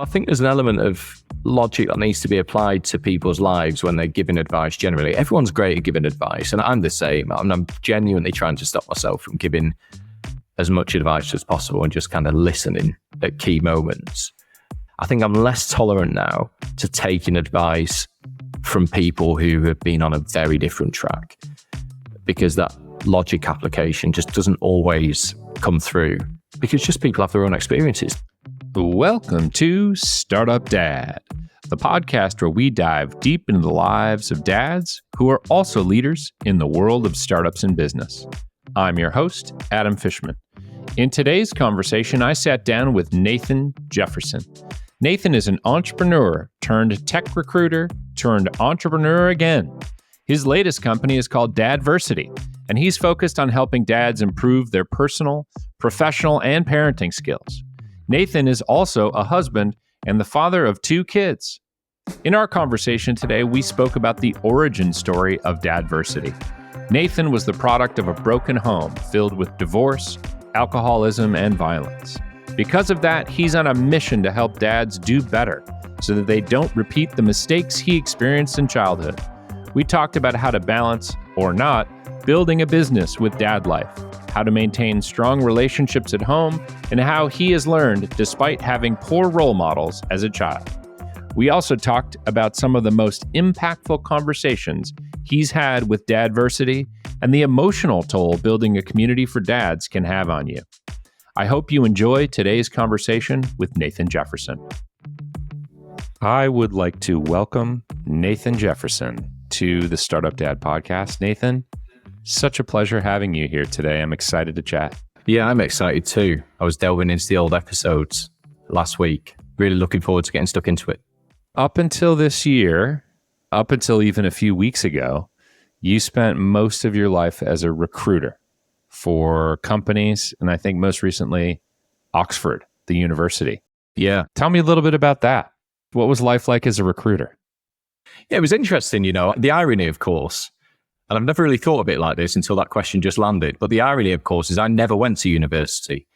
I think there's an element of logic that needs to be applied to people's lives when they're giving advice generally. Everyone's great at giving advice, and I'm the same. I'm genuinely trying to stop myself from giving as much advice as possible and just kind of listening at key moments. I think I'm less tolerant now to taking advice from people who have been on a very different track, because that logic application just doesn't always come through, because just people have their own experiences. Welcome to Startup Dad, the podcast where we dive deep into the lives of dads who are also leaders in the world of startups and business. I'm your host, Adam Fishman. In today's conversation, I sat down with Nathan Jefferson. Nathan is an entrepreneur turned tech recruiter turned entrepreneur again. His latest company is called Dadversity, and he's focused on helping dads improve their personal, professional, and parenting skills. Nathan is also a husband and the father of 2 kids. In our conversation today, we spoke about the origin story of Dadversity. Nathan was the product of a broken home filled with divorce, alcoholism, and violence. Because of that, he's on a mission to help dads do better so that they don't repeat the mistakes he experienced in childhood. We talked about how to balance, or not, building a business with dad life, how to maintain strong relationships at home, and how he has learned despite having poor role models as a child. We also talked about some of the most impactful conversations he's had with Dadversity and the emotional toll building a community for dads can have on you. I hope you enjoy today's conversation with Nathan Jefferson. I would like to welcome Nathan Jefferson to the Startup Dad podcast. Nathan, such a pleasure having you here today. I'm excited to chat. Yeah, I'm excited too. I was delving into the old episodes last week. Really looking forward to getting stuck into it. Up until this year, up until even a few weeks ago, you spent most of your life as a recruiter for companies, and I think most recently, Oxford, the university. Yeah. Tell me a little bit about that. What was life like as a recruiter? Yeah, it was interesting, the irony, of course, and I've never really thought of it like this until that question just landed. But the irony, of course, is I never went to university.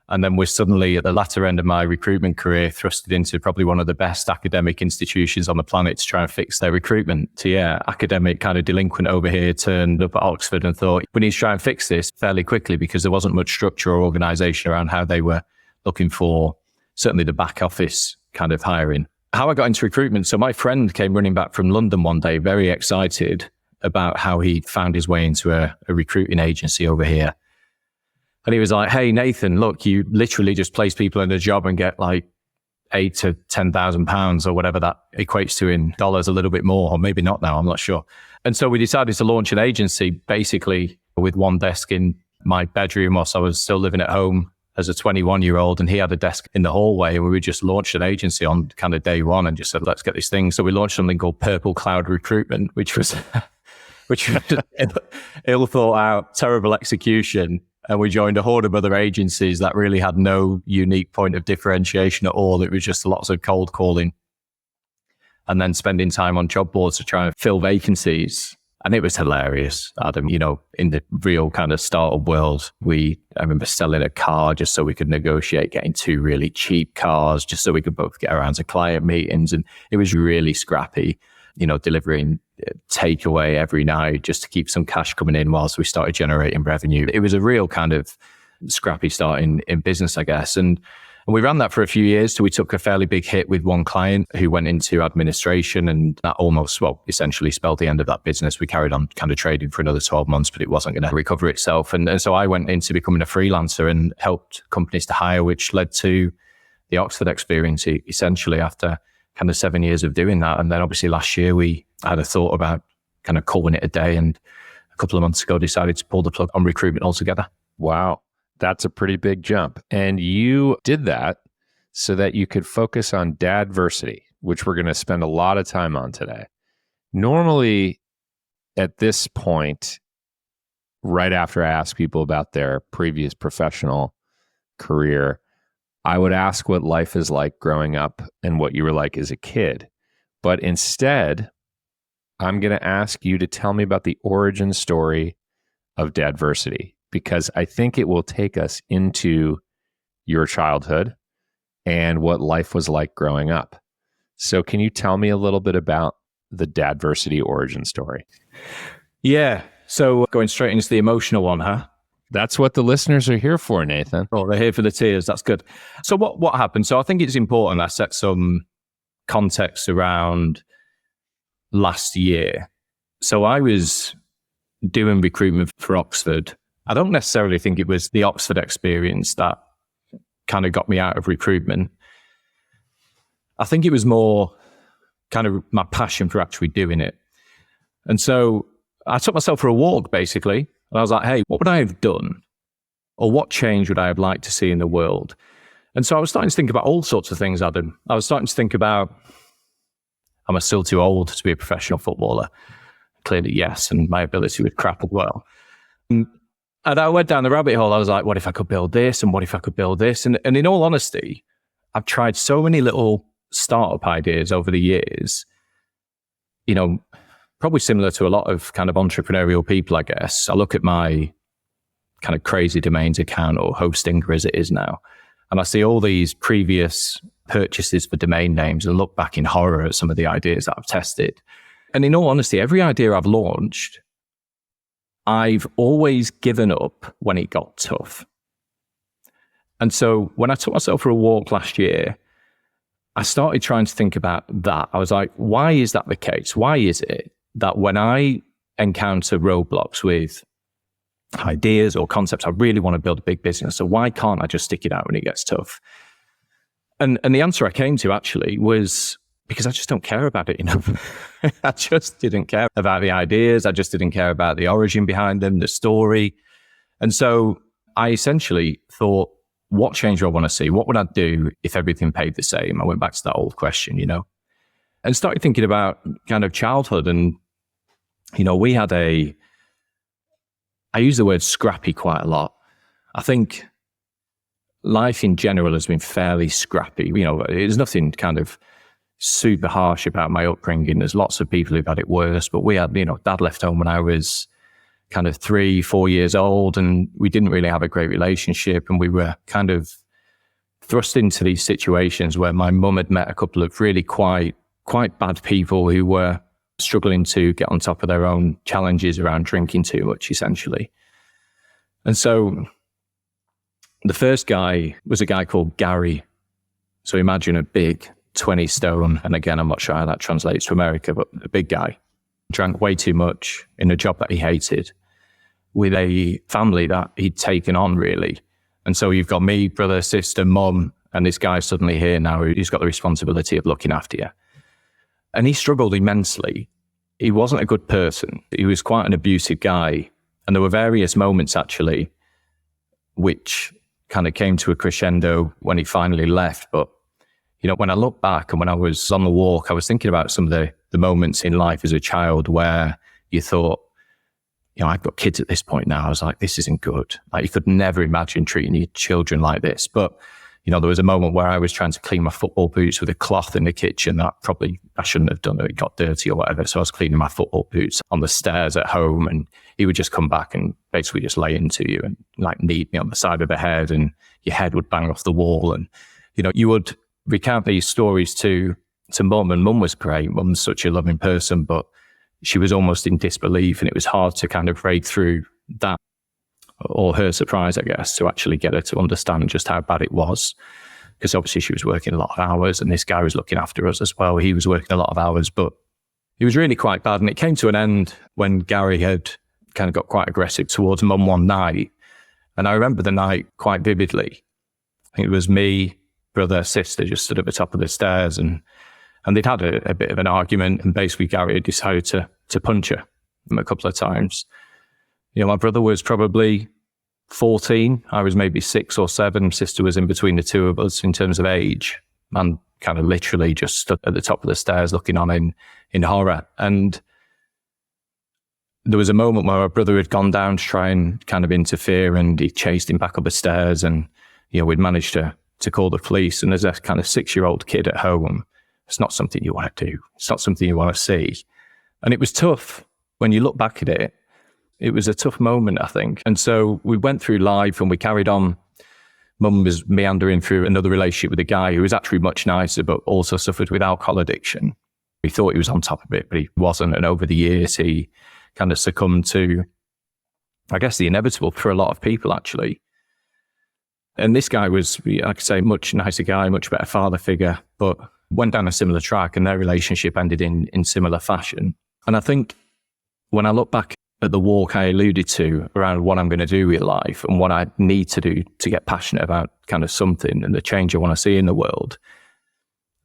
And then we're suddenly at the latter end of my recruitment career thrusted into probably one of the best academic institutions on the planet to try and fix their recruitment. So yeah, academic kind of delinquent over here turned up at Oxford and thought, we need to try and fix this fairly quickly, because there wasn't much structure or organization around how they were looking for certainly the back office kind of hiring. How I got into recruitment. So my friend came running back from London one day, very excited about how he found his way into a recruiting agency over here. And he was like, hey, Nathan, look, you literally just place people in a job and get like £8,000 to £10,000 or whatever that equates to in dollars, a little bit more, or maybe not now, I'm not sure. And so we decided to launch an agency basically with one desk in my bedroom whilst I was still living at home as a 21-year-old, and he had a desk in the hallway, and we just launched an agency on kind of day one and just said, let's get this thing. So we launched something called Purple Cloud Recruitment, which was ill thought out, terrible execution. And we joined a horde of other agencies that really had no unique point of differentiation at all. It was just lots of cold calling and then spending time on job boards to try and fill vacancies. And it was hilarious, Adam. In the real kind of startup world, I remember selling a car just so we could negotiate getting 2 really cheap cars, just so we could both get around to client meetings. And it was really scrappy, delivering takeaway every night just to keep some cash coming in whilst we started generating revenue. It was a real kind of scrappy start in business, I guess. And we ran that for a few years till we took a fairly big hit with one client who went into administration, and that essentially spelled the end of that business. We carried on kind of trading for another 12 months, but it wasn't going to recover itself. And so I went into becoming a freelancer and helped companies to hire, which led to the Oxford experience essentially after kind of 7 years of doing that. And then obviously last year we had a thought about kind of calling it a day, and a couple of months ago decided to pull the plug on recruitment altogether. Wow. That's a pretty big jump. And you did that so that you could focus on Dadversity, which we're going to spend a lot of time on today. Normally, at this point, right after I ask people about their previous professional career, I would ask what life is like growing up and what you were like as a kid. But instead, I'm going to ask you to tell me about the origin story of Dadversity, because I think it will take us into your childhood and what life was like growing up. So can you tell me a little bit about the Dadversity origin story? Yeah. So going straight into the emotional one, huh? That's what the listeners are here for, Nathan. Oh, they're here for the tears. That's good. So what happened? So I think it's important I set some context around last year. So I was doing recruitment for Oxford. I don't necessarily think it was the Oxford experience that kind of got me out of recruitment. I think it was more kind of my passion for actually doing it. And so I took myself for a walk, basically. And I was like, hey, what would I have done? Or what change would I have liked to see in the world? And so I was starting to think about all sorts of things, Adam. I was starting to think about, am I still too old to be a professional footballer? Clearly, yes. And my ability would crap as well. And I went down the rabbit hole. I was like, what if I could build this? And what if I could build this? And in all honesty, I've tried so many little startup ideas over the years, you know, probably similar to a lot of kind of entrepreneurial people, I guess. I look at my kind of crazy domains account, or Hostinger as it is now, and I see all these previous purchases for domain names and look back in horror at some of the ideas that I've tested. And in all honesty, every idea I've launched, I've always given up when it got tough. And so when I took myself for a walk last year, I started trying to think about that. I was like, why is that the case? Why is it that when I encounter roadblocks with ideas or concepts, I really want to build a big business, so why can't I just stick it out when it gets tough? And the answer I came to actually was because I just don't care about it enough. I just didn't care about the ideas. I just didn't care about the origin behind them, the story. And so I essentially thought, what change do I want to see? What would I do if everything paid the same? I went back to that old question, you know, and started thinking about kind of childhood. And, you know, we had I use the word scrappy quite a lot. I think life in general has been fairly scrappy. You know, there's nothing kind of super harsh about my upbringing. There's lots of people who've had it worse, but we had, you know, dad left home when I was kind of 3-4 years old, and we didn't really have a great relationship. And we were kind of thrust into these situations where my mum had met a couple of really quite bad people who were struggling to get on top of their own challenges around drinking too much, essentially. And so the first guy was a guy called Gary. So imagine a big 20 stone, and again, I'm not sure how that translates to America, but a big guy, drank way too much in a job that he hated, with a family that he'd taken on, really. And so you've got me, brother, sister, mum, and this guy suddenly here now who's got the responsibility of looking after you. And he struggled immensely. He wasn't a good person. He was quite an abusive guy. And there were various moments, actually, which kind of came to a crescendo when he finally left. But, you know, when I look back and when I was on the walk, I was thinking about some of the moments in life as a child where you thought, you know, I've got kids at this point now. I was like, this isn't good. Like, you could never imagine treating your children like this. But, you know, there was a moment where I was trying to clean my football boots with a cloth in the kitchen that probably I shouldn't have done. It got dirty or whatever. So I was cleaning my football boots on the stairs at home, and he would just come back and basically just lay into you and like kneed me on the side of the head, and your head would bang off the wall. And, you know, you would recount these stories to mum, and mum was great. Mum's such a loving person, but she was almost in disbelief, and it was hard to kind of break through that, or her surprise, I guess, to actually get her to understand just how bad it was. Because obviously she was working a lot of hours, and this guy was looking after us as well. He was working a lot of hours, but it was really quite bad. And it came to an end when Gary had kind of got quite aggressive towards mum one night. And I remember the night quite vividly. I think it was me, brother, sister just stood at the top of the stairs, and they'd had a bit of an argument, and basically Gary had decided to punch her a couple of times. You know, my brother was probably 14. I was maybe 6 or 7. Sister was in between the two of us in terms of age, and kind of literally just stood at the top of the stairs looking on in horror. And there was a moment where my brother had gone down to try and kind of interfere, and he chased him back up the stairs, and, you know, we'd managed to call the police. And as a kind of 6-year-old kid at home, it's not something you want to do. It's not something you want to see. And it was tough. When you look back at it, it was a tough moment, I think. And so we went through life and we carried on. mum was meandering through another relationship with a guy who was actually much nicer, but also suffered with alcohol addiction. He thought he was on top of it, but he wasn't. And over the years, he kind of succumbed to, I guess, the inevitable for a lot of people, actually. And this guy was, like I say, much nicer guy, much better father figure, but went down a similar track, and their relationship ended in similar fashion. And I think when I look back at the walk I alluded to around what I'm going to do with life and what I need to do to get passionate about kind of something and the change I want to see in the world,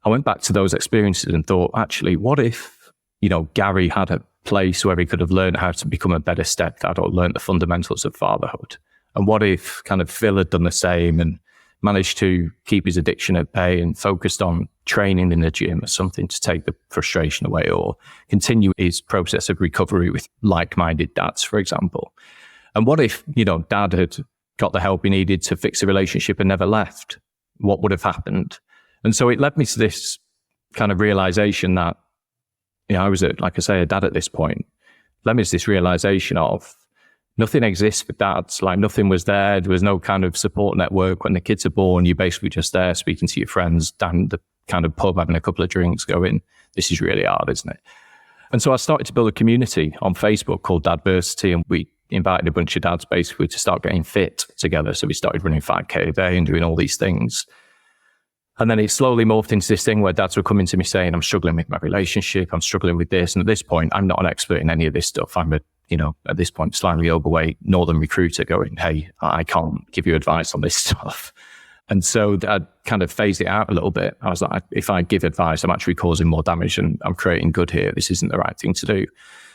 I went back to those experiences and thought, actually, what if, Gary had a place where he could have learned how to become a better stepdad or learned the fundamentals of fatherhood? And what if kind of Phil had done the same and managed to keep his addiction at bay and focused on training in the gym or something to take the frustration away, or continue his process of recovery with like-minded dads, for example? And what if, dad had got the help he needed to fix the relationship and never left? What would have happened? And so it led me to this kind of realization that, I was, like I say, a dad at this point. Led me to this realization of nothing exists for dads. Like, nothing was there. There was no kind of support network. When the kids are born, you're basically just there speaking to your friends down the kind of pub, having a couple of drinks, going, this is really hard, isn't it? And so I started to build a community on Facebook called Dadversity, and we invited a bunch of dads basically to start getting fit together. So we started running 5K a day and doing all these things. And then it slowly morphed into this thing where dads were coming to me saying, I'm struggling with my relationship, I'm struggling with this. And at this point, I'm not an expert in any of this stuff. I'm a, at this point, slightly overweight northern recruiter going, hey, I can't give you advice on this stuff. And so I kind of phased it out a little bit. I was like, if I give advice, I'm actually causing more damage and I'm creating good here. This isn't the right thing to do.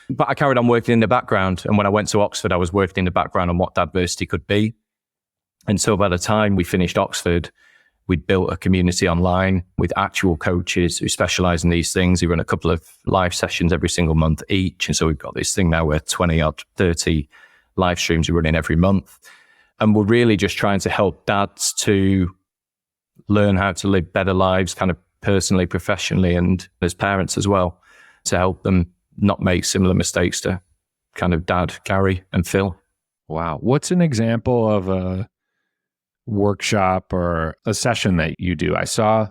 But I carried on working in the background. And when I went to Oxford, I was working in the background on what Dadversity could be. And so by the time we finished Oxford, we'd built a community online with actual coaches who specialize in these things. We run a couple of live sessions every single month each. And so we've got this thing now where 20 or 30 live streams are running every month. And we're really just trying to help dads to learn how to live better lives, kind of personally, professionally, and as parents as well, to help them not make similar mistakes to kind of Dad, Gary, and Phil. Wow. What's an example of a workshop or a session that you do? I saw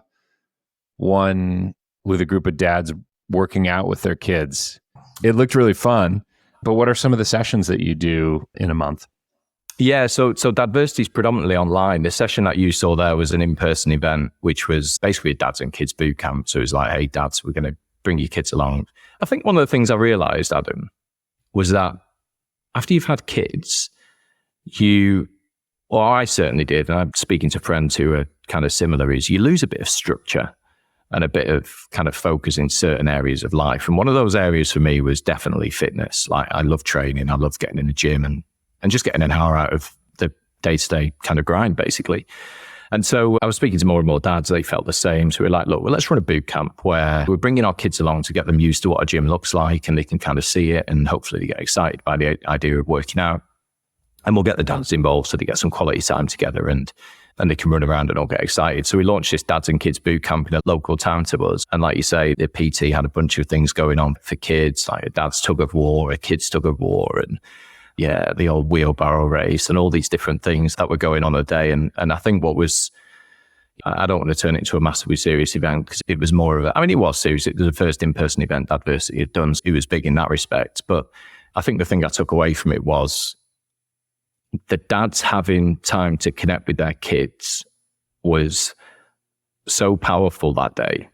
one with a group of dads working out with their kids. It looked really fun, but what are some of the sessions that you do in a month? Yeah, so Dadversity is predominantly online. The session that you saw there was an in-person event, which was basically a dads and kids boot camp. So it was like, hey, dads, we're going to bring your kids along. I think one of the things I realized, Adam, was that after you've had kids, or I certainly did, and I'm speaking to friends who are kind of similar, is you lose a bit of structure and a bit of kind of focus in certain areas of life. And one of those areas for me was definitely fitness. Like, I love training. I love getting in the gym and just getting an hour out of the day-to-day kind of grind, basically. And so I was speaking to more and more dads. They felt the same. So we're like, look, well, let's run a boot camp where we're bringing our kids along to get them used to what a gym looks like, and they can kind of see it, and hopefully they get excited by the idea of working out. And we'll get the dads involved so they get some quality time together and they can run around and all get excited. So we launched this dads and kids boot camp in a local town to us. And like you say, the PT had a bunch of things going on for kids, like a dad's tug of war, a kid's tug of war, and yeah, the old wheelbarrow race and all these different things that were going on a day. And I think what was, I don't want to turn it into a massively serious event because it was more of a, I mean, it was serious. It was the first in-person event Dadversity had done. It was big in that respect. But I think the thing I took away from it was the dads having time to connect with their kids was so powerful that day.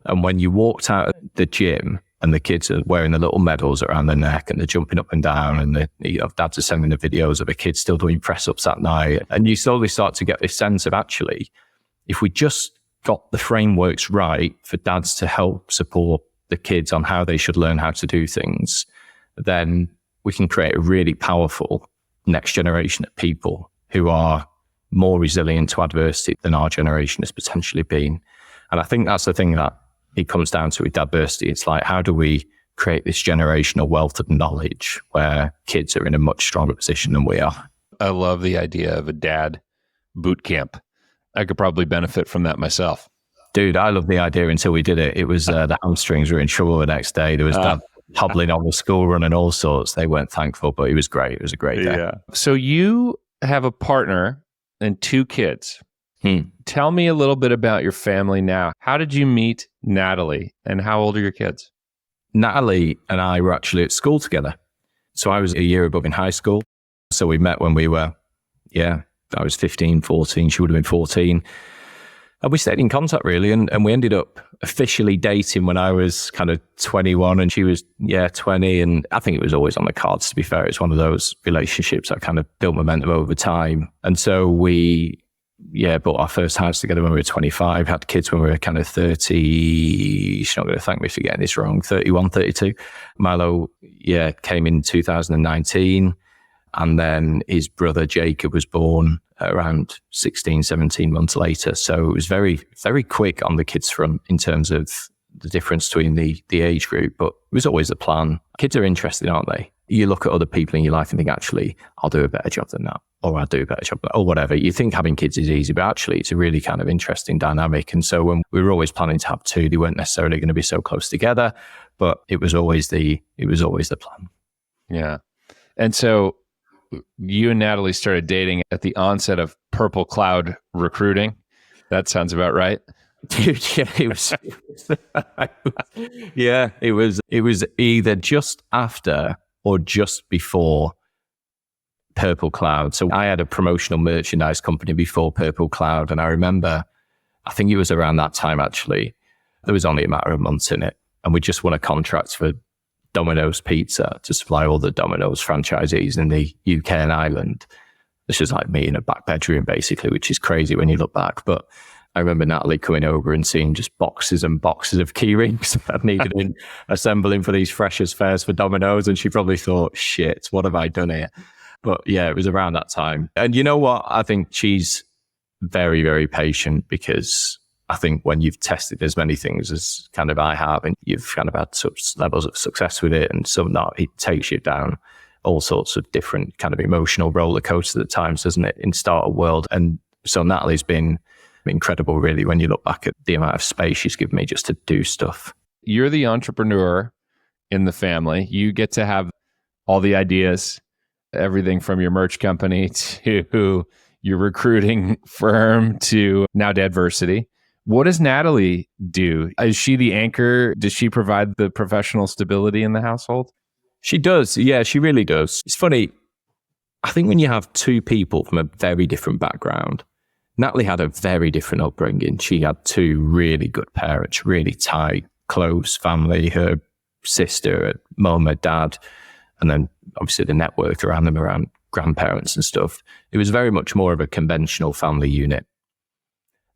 And when you walked out of the gym and the kids are wearing the little medals around their neck and they're jumping up and down, and dads are sending the videos of the kids still doing press-ups at night, and you slowly start to get this sense of, actually, if we just got the frameworks right for dads to help support the kids on how they should learn how to do things, then we can create a really powerful next generation of people who are more resilient to adversity than our generation has potentially been. And I think that's the thing that it comes down to with Dadversity. It's like, how do we create this generational wealth of knowledge where kids are in a much stronger position than we are? I love the idea of a dad boot camp. I could probably benefit from that myself. Dude, I love the idea until we did it. It was the hamstrings were in trouble the next day. There was dad hobbling on the school run and all sorts. They weren't thankful, but it was great. It was a great day. Yeah. So you have a partner and 2 kids. Hmm. Tell me a little bit about your family now. How did you meet Natalie, and how old are your kids? Natalie and I were actually at school together. So I was a year above in high school. So we met when we were, I was 15, 14. She would have been 14. And we stayed in contact really. And we ended up officially dating when I was kind of 21 and she was, 20. And I think it was always on the cards, to be fair. It's one of those relationships that kind of built momentum over time. And so we, bought our first house together when we were 25, had kids when we were kind of 30. She's not going to thank me for getting this wrong, 31, 32. Milo, came in 2019. And then his brother Jacob was born around 16, 17 months later. So it was very, very quick on the kids front in terms of the difference between the age group. But it was always the plan. Kids are interesting, aren't they? You look at other people in your life and think, actually, I'll do a better job than that. Or I'll do a better job than that, or whatever. You think having kids is easy, but actually it's a really kind of interesting dynamic. And so when we were always planning to have 2, they weren't necessarily going to be so close together, but it was always the plan. Yeah. And so you and Natalie started dating at the onset of Purple Cloud recruiting. That sounds about right. Dude, it was either just after or just before Purple Cloud. So I had a promotional merchandise company before Purple Cloud. And I remember, I think it was around that time actually, there was only a matter of months in it. And we just won a contract for Domino's Pizza to supply all the Domino's franchisees in the UK and Ireland. This was like me in a back bedroom basically, which is crazy when you look back. But I remember Natalie coming over and seeing just boxes and boxes of key rings that needed assembling for these freshers fairs for Domino's. And she probably thought, shit, what have I done here? But yeah, it was around that time. And you know what? I think she's very, very patient because I think when you've tested as many things as kind of I have, and you've kind of had such levels of success with it and some not, it takes you down all sorts of different kind of emotional roller coasters at times, doesn't it, in startup world. And so Natalie's been incredible, really, when you look back at the amount of space she's given me just to do stuff. You're the entrepreneur in the family. You get to have all the ideas, everything from your merch company to your recruiting firm to now Dadversity. What does Natalie do? Is she the anchor? Does she provide the professional stability in the household? She does. Yeah, she really does. It's funny. I think when you have 2 people from a very different background, Natalie had a very different upbringing. She had 2 really good parents, really tight, close family, her sister, her mum, her dad, and then obviously the network around them, around grandparents and stuff. It was very much more of a conventional family unit.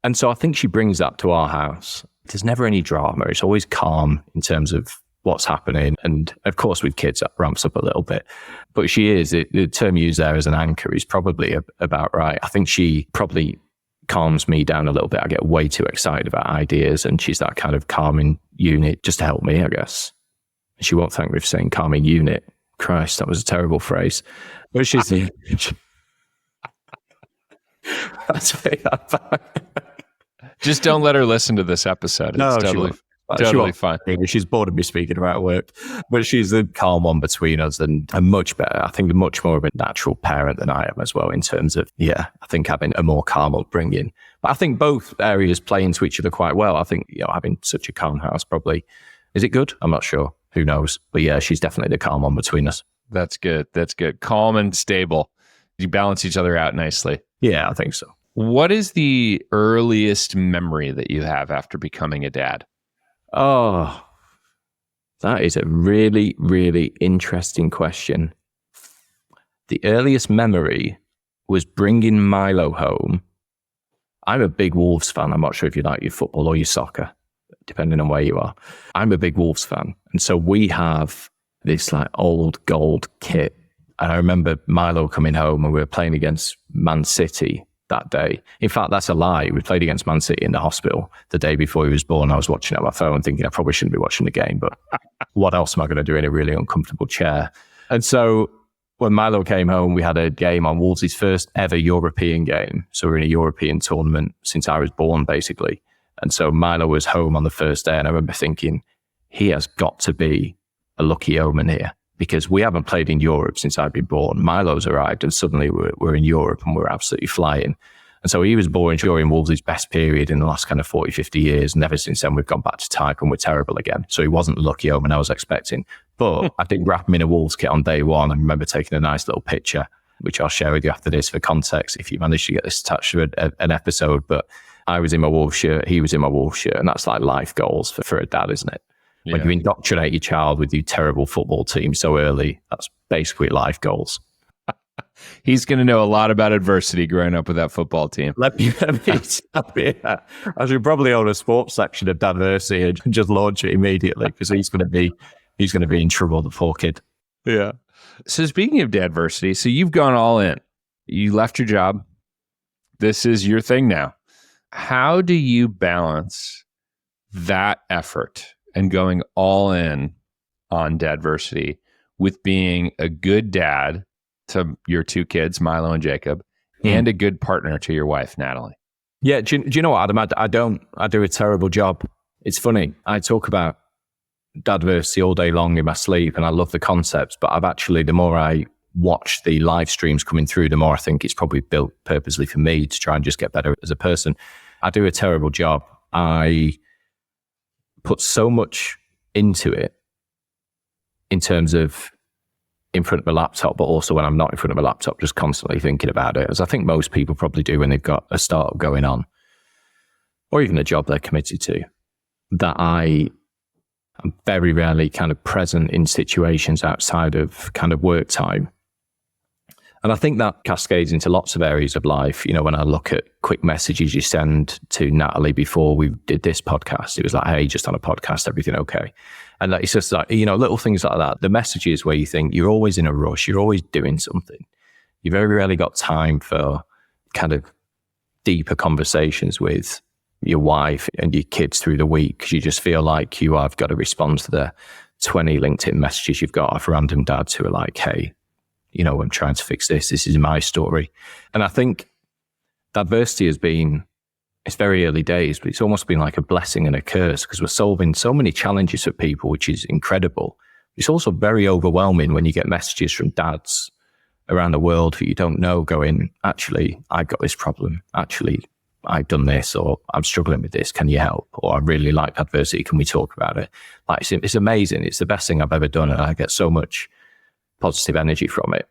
And so I think she brings that to our house. There's never any drama. It's always calm in terms of what's happening. And of course, with kids, that ramps up a little bit. But she is, the term used there as an anchor is probably about right. I think she probably calms me down a little bit. I get way too excited about ideas, and she's that kind of calming unit just to help me, I guess. She won't thank me for saying calming unit. Christ, that was a terrible phrase. But she's that's just don't let her listen to this episode. It's totally fine. She's bored of me speaking about work, but she's the calm one between us and much better. I think much more of a natural parent than I am as well in terms of, I think having a more calm upbringing. But I think both areas play into each other quite well. I think, having such a calm house probably, is it good? I'm not sure. Who knows? But yeah, she's definitely the calm one between us. That's good. That's good. Calm and stable. You balance each other out nicely. Yeah, I think so. What is the earliest memory that you have after becoming a dad? Oh, that is a really, really interesting question. The earliest memory was bringing Milo home. I'm a big Wolves fan. I'm not sure if you like your football or your soccer, depending on where you are. I'm a big Wolves fan. And so we have this like old gold kit. And I remember Milo coming home and we were playing against Man City that day. In fact, that's a lie. We played against Man City in the hospital the day before he was born. I was watching it on my phone thinking I probably shouldn't be watching the game, but what else am I going to do in a really uncomfortable chair? And so when Milo came home, we had a game on Wolves' first ever European game. So we're in a European tournament since I was born, basically. And so Milo was home on the first day. And I remember thinking, he has got to be a lucky omen here, because we haven't played in Europe since I've been born. Milo's arrived and suddenly we're in Europe and we're absolutely flying. And so he was born during Wolves' best period in the last kind of 40, 50 years. And ever since then, we've gone back to type and we're terrible again. So he wasn't the lucky omen I was expecting. But I did wrap him in a Wolves kit on day one. I remember taking a nice little picture, which I'll share with you after this for context, if you manage to get this attached to an episode. But I was in my Wolves shirt, he was in my Wolves shirt. And that's like life goals for a dad, isn't it? Yeah. When you indoctrinate your child with your terrible football team so early, that's basically life goals. He's going to know a lot about adversity growing up with that football team. Let me I should probably own a sports section of Dadversity and just launch it immediately, because he's going to be in trouble, the poor kid. Yeah. So speaking of Dadversity, so you've gone all in. You left your job. This is your thing now. How do you balance that effort and going all in on Dadversity with being a good dad to your two kids, Milo and Jacob, and a good partner to your wife, Natalie? Yeah, do you know what, Adam? I do a terrible job. It's funny. I talk about Dadversity all day long in my sleep, and I love the concepts, but I've actually, the more I watch the live streams coming through, the more I think it's probably built purposely for me to try and just get better as a person. I do a terrible job. I put so much into it in terms of in front of a laptop, but also when I'm not in front of a laptop, just constantly thinking about it, as I think most people probably do when they've got a startup going on, or even a job they're committed to, that I am very rarely kind of present in situations outside of kind of work time. And I think that cascades into lots of areas of life. You know, when I look at quick messages you send to Natalie before we did this podcast, it was like, hey, just on a podcast, everything okay? And it's just like, you know, little things like that. The messages where you think you're always in a rush, you're always doing something. You very rarely got time for kind of deeper conversations with your wife and your kids through the week, because you just feel like you have got to respond to the 20 LinkedIn messages you've got off random dads who are like, hey, you know, I'm trying to fix this. This is my story. And I think Dadversity has been, it's very early days, but it's almost been like a blessing and a curse, because we're solving so many challenges for people, which is incredible. It's also very overwhelming when you get messages from dads around the world who you don't know going, actually, I've got this problem. Actually, I've done this, or I'm struggling with this. Can you help? Or I really like Dadversity. Can we talk about it? Like, it's amazing. It's the best thing I've ever done. And I get so much positive energy from it.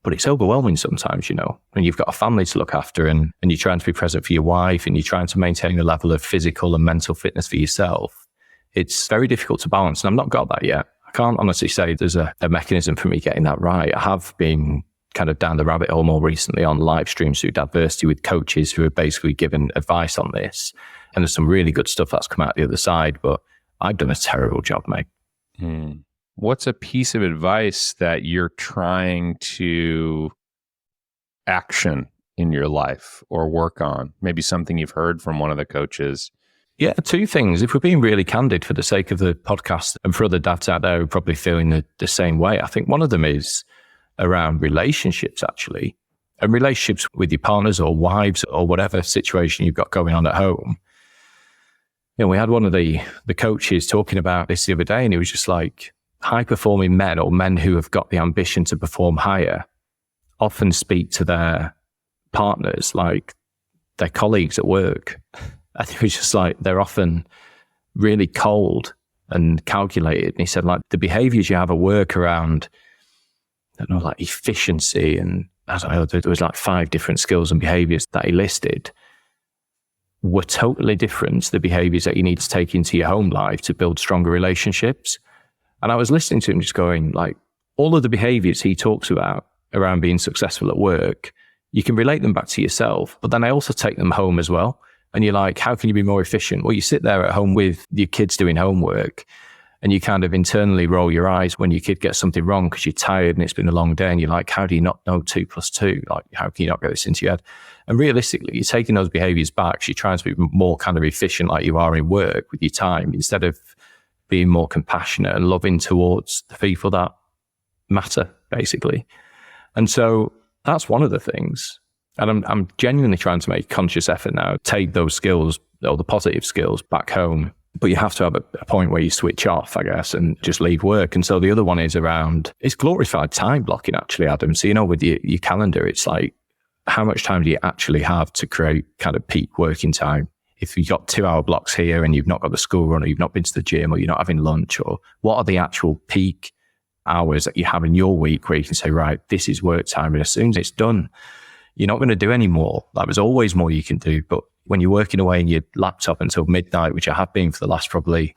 But it's overwhelming sometimes, you know, when you've got a family to look after and you're trying to be present for your wife and you're trying to maintain a level of physical and mental fitness for yourself. It's very difficult to balance. And I've not got that yet. I can't honestly say there's a mechanism for me getting that right. I have been kind of down the rabbit hole more recently on live streams through Dadversity with coaches who have basically given advice on this. And there's some really good stuff that's come out the other side, but I've done a terrible job, mate. What's a piece of advice that you're trying to action in your life or work on? Maybe something you've heard from one of the coaches. Yeah, two things. If we're being really candid for the sake of the podcast and for other dads out there who are probably feeling the same way, I think one of them is around relationships, actually, and relationships with your partners or wives or whatever situation you've got going on at home. You know, we had one of the coaches talking about this the other day, and he was just like, high-performing men or men who have got the ambition to perform higher often speak to their partners like their colleagues at work. I think it was just like they're often really cold and calculated. And he said, like, the behaviors you have at work around, I don't know, like efficiency and I don't know, there was like 5 different skills and behaviors that he listed were totally different to the behaviors that you need to take into your home life to build stronger relationships. And I was listening to him just going, like, all of the behaviors he talks about around being successful at work, you can relate them back to yourself, but then I also take them home as well. And you're like, how can you be more efficient? Well, you sit there at home with your kids doing homework and you kind of internally roll your eyes when your kid gets something wrong because you're tired and it's been a long day. And you're like, how do you not know 2 + 2? Like, how can you not get this into your head? And realistically, you're taking those behaviors back. So you're trying to be more kind of efficient like you are in work with your time, instead of being more compassionate and loving towards the people that matter, basically. And so that's one of the things. And I'm genuinely trying to make a conscious effort now, take those skills, or the positive skills, back home. But you have to have a point where you switch off, I guess, and just leave work. And so the other one is around, it's glorified time blocking, actually, Adam. So, you know, with your calendar, it's like, how much time do you actually have to create kind of peak working time? If you've got 2-hour blocks here and you've not got the school run, or you've not been to the gym, or you're not having lunch, or what are the actual peak hours that you have in your week where you can say, right, this is work time, and as soon as it's done, you're not going to do any more. Like, there's always more you can do. But when you're working away in your laptop until midnight, which I have been for the last probably,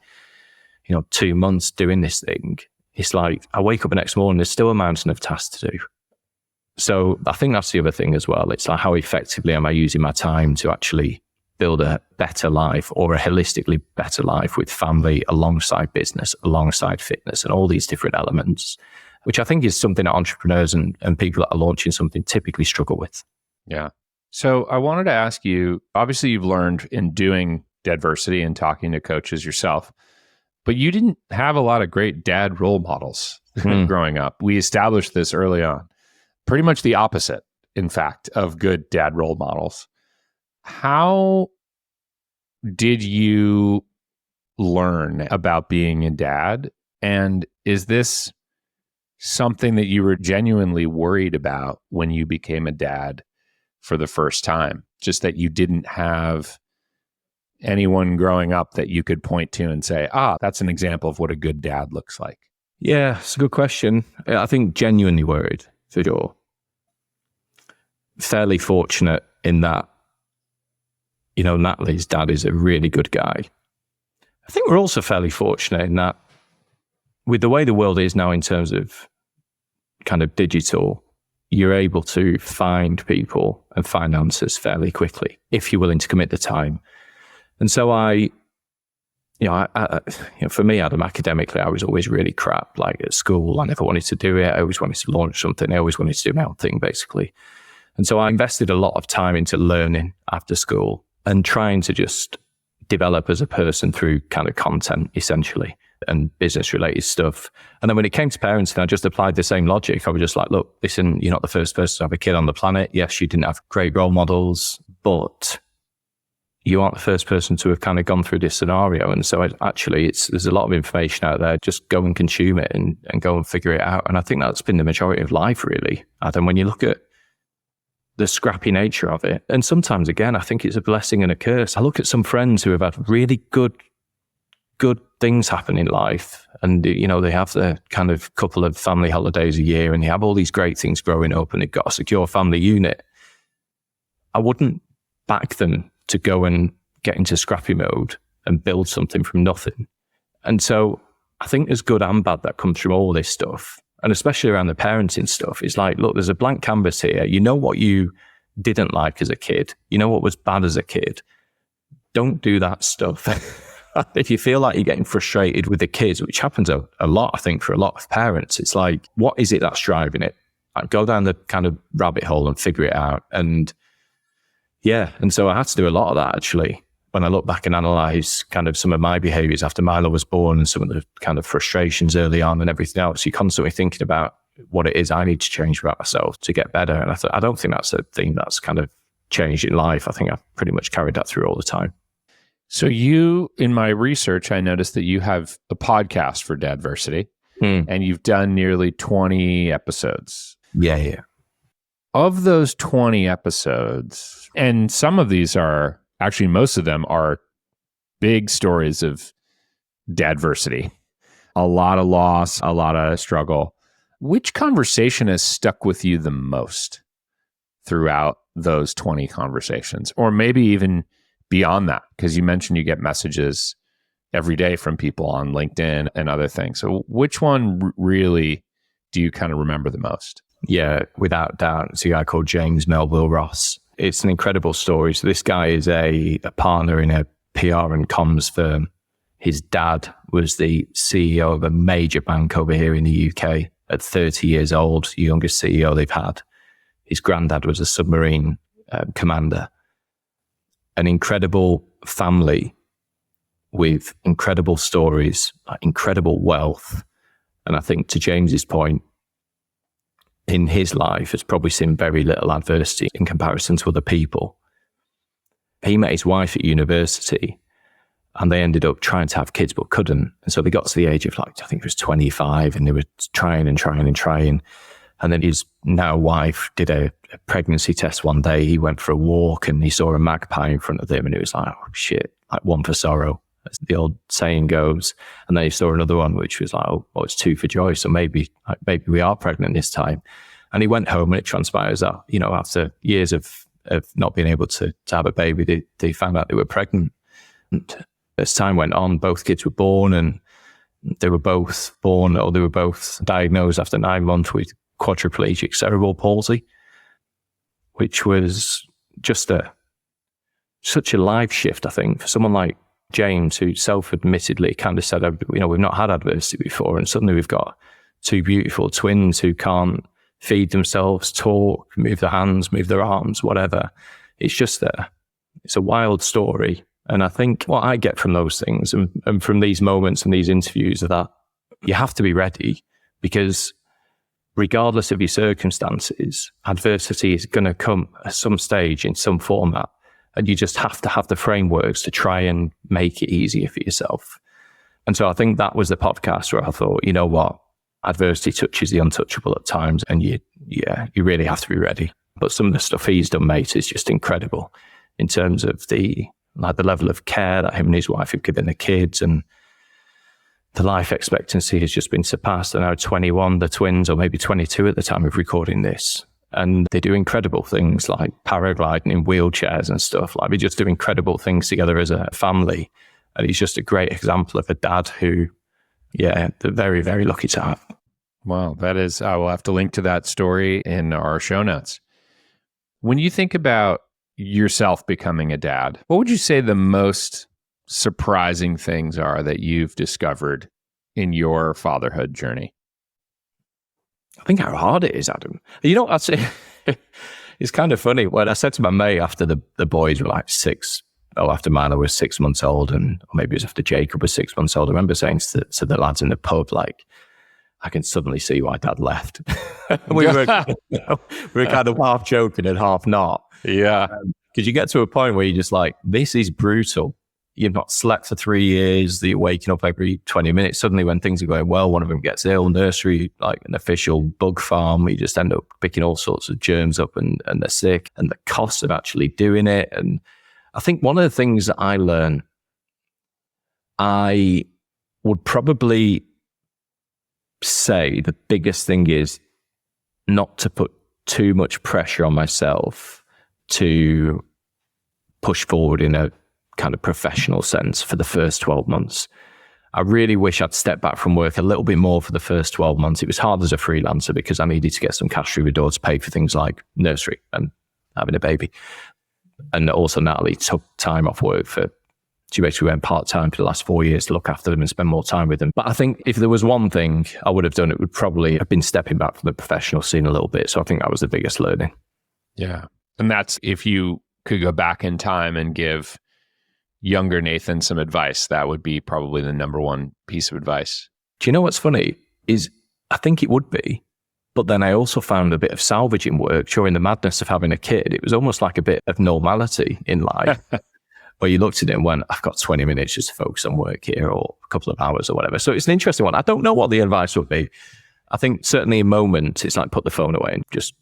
2 months doing this thing, it's like I wake up the next morning, there's still a mountain of tasks to do. So I think that's the other thing as well. It's like, how effectively am I using my time to actually build a better life, or a holistically better life, with family alongside business, alongside fitness, and all these different elements, which I think is something that entrepreneurs and people that are launching something typically struggle with. Yeah. So I wanted to ask you, obviously you've learned in doing Dadversity and talking to coaches yourself, but you didn't have a lot of great dad role models growing up. We established this early on. Pretty much the opposite, in fact, of good dad role models. How did you learn about being a dad? And is this something that you were genuinely worried about when you became a dad for the first time? Just that you didn't have anyone growing up that you could point to and say, that's an example of what a good dad looks like? Yeah, it's a good question. I think genuinely worried, for sure. Fairly fortunate in that, Natalie's dad is a really good guy. I think we're also fairly fortunate in that, with the way the world is now in terms of kind of digital, you're able to find people and find answers fairly quickly if you're willing to commit the time. And so for me, Adam, academically, I was always really crap. Like at school, I never wanted to do it. I always wanted to launch something. I always wanted to do my own thing, basically. And so I invested a lot of time into learning after school and trying to just develop as a person through kind of content, essentially, and business related stuff. And then when it came to parenting, I just applied the same logic. I was just like, look, listen, you're not the first person to have a kid on the planet. Yes, you didn't have great role models, but you aren't the first person to have kind of gone through this scenario. And so there's a lot of information out there. Just go and consume it and go and figure it out. And I think that's been the majority of life, really. Adam, when you look at the scrappy nature of it. And sometimes, again, I think it's a blessing and a curse. I look at some friends who have had really good things happen in life. And, they have the kind of couple of family holidays a year, and they have all these great things growing up, and they've got a secure family unit. I wouldn't back them to go and get into scrappy mode and build something from nothing. And so I think there's good and bad that comes from all this stuff. And especially around the parenting stuff, it's like, look, there's a blank canvas here. You know what you didn't like as a kid. You know what was bad as a kid. Don't do that stuff. If you feel like you're getting frustrated with the kids, which happens a lot, I think, for a lot of parents, it's like, what is it that's driving it? Like, go down the kind of rabbit hole and figure it out. And so I had to do a lot of that, actually. When I look back and analyze kind of some of my behaviors after Milo was born and some of the kind of frustrations early on and everything else, you're constantly thinking about what it is I need to change about myself to get better. And I don't think that's a thing that's kind of changed in life. I think I've pretty much carried that through all the time. So in my research, I noticed that you have a podcast for Dadversity and you've done nearly 20 episodes. Yeah. Of those 20 episodes, and some of these are, actually, most of them are big stories of dadversity. A lot of loss, a lot of struggle. Which conversation has stuck with you the most throughout those 20 conversations? Or maybe even beyond that, because you mentioned you get messages every day from people on LinkedIn and other things. So which one really do you kind of remember the most? Yeah, without doubt. It's a guy called James Melville Ross. It's an incredible story. So this guy is a partner in a PR and comms firm. His dad was the CEO of a major bank over here in the UK at 30 years old, the youngest CEO they've had. His granddad was a submarine commander. An incredible family with incredible stories, incredible wealth. And I think, to James's point, in his life has probably seen very little adversity in comparison to other people. He met his wife at university and they ended up trying to have kids but couldn't. And so they got to the age of I think it was 25, and they were trying. And then his now wife did a pregnancy test one day. He went for a walk and he saw a magpie in front of him, and he was like, oh shit, like one for sorrow, as the old saying goes. And then he saw another one, which was like, oh, well, it's two for joy. So maybe we are pregnant this time. And he went home, and it transpires that, you know, after years of not being able to have a baby, they found out they were pregnant. And as time went on, both kids were born, and they were both diagnosed after 9 months with quadriplegic cerebral palsy, which was just such a life shift, I think, for someone like James, who self-admittedly kind of said, you know, we've not had adversity before, and suddenly we've got two beautiful twins who can't feed themselves, talk, move their hands, move their arms, whatever. It's just it's a wild story. And I think what I get from those things and from these moments and these interviews are that you have to be ready, because regardless of your circumstances, adversity is going to come at some stage in some format. And you just have to have the frameworks to try and make it easier for yourself. And so I think that was the podcast where I thought, you know what, adversity touches the untouchable at times, and you really have to be ready. But some of the stuff he's done, mate, is just incredible in terms of the level of care that him and his wife have given the kids, and the life expectancy has just been surpassed. They're now 21, the twins, or maybe 22 at the time of recording this. And they do incredible things like paragliding in wheelchairs and stuff. Like, they just do incredible things together as a family. And he's just a great example of a dad who, they're very, very lucky to have. Wow, that is, I will have to link to that story in our show notes. When you think about yourself becoming a dad, what would you say the most surprising things are that you've discovered in your fatherhood journey? I think how hard it is, Adam. You know, I'd say it's kind of funny. When I said to my mate after the boys were like after Milo was 6 months old, or maybe it was after Jacob was 6 months old, I remember saying to the lads in the pub, like, I can suddenly see why Dad left. we were kind of half joking and half not. Yeah. Because you get to a point where you're just like, this is brutal. You've not slept for 3 years. You're waking up every 20 minutes. Suddenly when things are going well, one of them gets ill, nursery, like an official bug farm. You just end up picking all sorts of germs up and they're sick, and the cost of actually doing it. And I think one of the things that I learned, I would probably say the biggest thing is not to put too much pressure on myself to push forward in a kind of professional sense for the first 12 months. I really wish I'd stepped back from work a little bit more for the first 12 months. It was hard as a freelancer because I needed to get some cash through the door to pay for things like nursery and having a baby. And also Natalie took time off work she basically went part-time for the last 4 years to look after them and spend more time with them. But I think if there was one thing I would have done, it would probably have been stepping back from the professional scene a little bit. So I think that was the biggest learning. Yeah. And that's, if you could go back in time and give younger Nathan some advice, that would be probably the number one piece of advice. Do you know what's funny is I think it would be, but then I also found a bit of salvaging work during the madness of having a kid. It was almost like a bit of normality in life. Where you looked at it and went, I've got 20 minutes just to focus on work here, or a couple of hours or whatever. So it's an interesting one. I don't know what the advice would be. I think certainly in moments, it's like put the phone away and just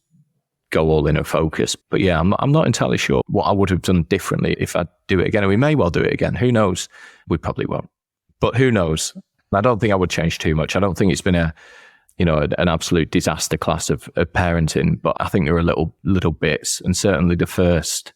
go all in and focus. But yeah, I'm not entirely sure what I would have done differently if I'd do it again. And we may well do it again. Who knows? We probably won't. But who knows? I don't think I would change too much. I don't think it's been an absolute disaster class of parenting, but I think there are little bits. And certainly the first